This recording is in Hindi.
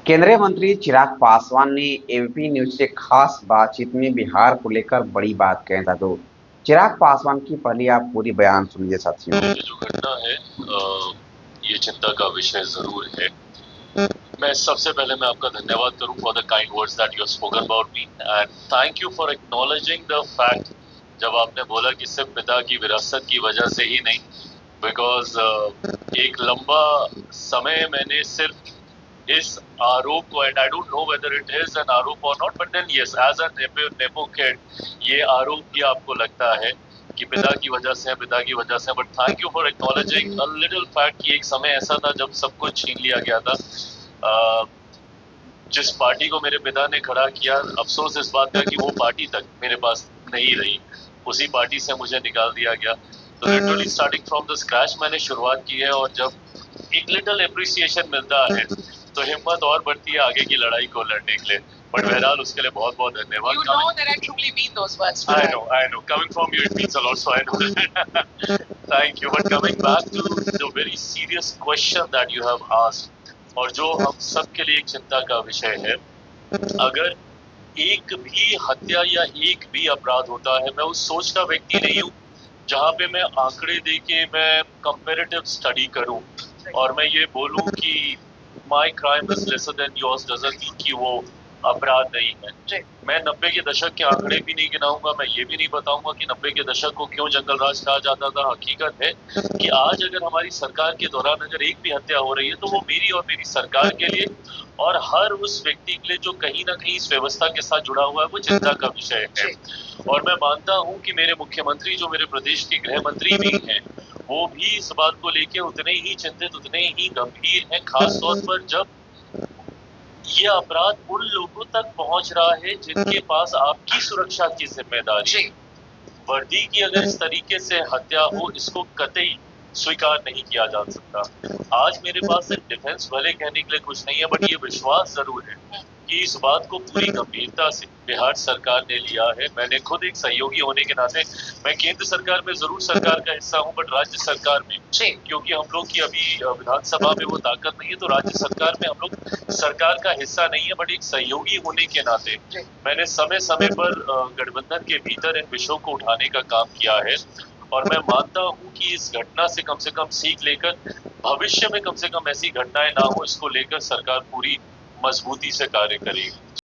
केंद्रीय मंत्री चिराग पासवान ने एबीपी न्यूज से खास बातचीत में बिहार को लेकर बड़ी बात कही था। तो चिराग पासवान की पहले आप पूरी बयान सुनिए साथियों। ये जो घटना है ये चिंता का विषय जरूर है। मैं सबसे पहले मैं आपका धन्यवाद करूं for the kind words that you have spoken about me and thank you for acknowledging the fact जब आपने बोला कि सिर्फ पिता की विरासत की वजह से ही नहीं, बिकॉज एक लंबा समय मैंने सिर्फ इस आरोप को, and I don't know whether it is an आरोप और not, but then yes as a nepo kid ये आरोप भी आपको लगता है कि पिता की वजह से, पिता की वजह से। But thank you for acknowledging a little fact कि एक समय ऐसा था जब सब कुछ छीन लिया गया था। जिस पार्टी को मेरे पिता ने खड़ा किया, अफसोस इस बात का कि वो पार्टी तक मेरे पास नहीं रही, उसी पार्टी से मुझे निकाल दिया गया। तो literally starting from the scratch मैंने शुरुआत की है, और जब एक लिटिल अप्रिसिएशन मिलता है तो हिम्मत और बढ़ती है आगे की लड़ाई को लड़ने के लिए। बट बहरहाल उसके लिए बहुत बहुत धन्यवाद। You know that I truly mean those words. I know. Coming from you, it means a lot. So I know that. Thank you. But coming back to the very serious question that you have asked, और जो हम सबके लिए एक चिंता का विषय है, अगर एक भी हत्या या एक भी अपराध होता है, मैं उस सोच का व्यक्ति नहीं हूँ जहाँ पे मैं आंकड़े देके मैं कंपैरेटिव स्टडी करूँ और मैं ये बोलूँ कि my crime is lesser than yours doesn't mean कि वो अपराध नहीं है। मैं 90 के दशक के आंकड़े भी नहीं गिनाऊंगा, मैं ये भी नहीं बताऊंगा कि 90 के दशक को क्यों जंगल राज कहा जाता था। हकीकत है कि आज अगर हमारी सरकार के दौरान अगर एक भी हत्या हो रही है तो वो मेरी और मेरी सरकार के लिए और हर उस व्यक्ति के लिए जो कहीं ना कहीं इस व्यवस्था के साथ जुड़ा हुआ है वो चिंता का विषय है। और मैं मानता हूँ कि मेरे मुख्यमंत्री जो मेरे प्रदेश के गृह मंत्री भी हैं, वो भी इस बात को लेकर उतने ही चिंतित, उतने ही गंभीर हैं, खास तौर पर जब ये अपराध उन लोगों तक पहुंच रहा है जिनके पास आपकी सुरक्षा की जिम्मेदारी है। वर्दी की अगर इस तरीके से हत्या हो, इसको कतई स्वीकार नहीं किया जा सकता। आज मेरे पास डिफेंस भले कहने के लिए कुछ नहीं है, बट ये विश्वास जरूर है कि इस बात को पूरी गंभीरता से बिहार सरकार ने लिया है। मैंने खुद एक सहयोगी होने के नाते, मैं केंद्र सरकार में जरूर सरकार का हिस्सा हूं, बट राज्य सरकार में क्योंकि हम लोग की अभी विधानसभा में वो ताकत नहीं है, तो राज्य सरकार में हम लोग सरकार का हिस्सा नहीं है, बट एक सहयोगी होने के नाते मैंने समय समय पर गठबंधन के भीतर इन विषयों को उठाने का काम किया है। और मैं मानता हूं कि इस घटना से कम सीख लेकर भविष्य में कम से कम ऐसी घटनाएं ना हो, इसको लेकर सरकार पूरी मजबूती से कार्य करेगी।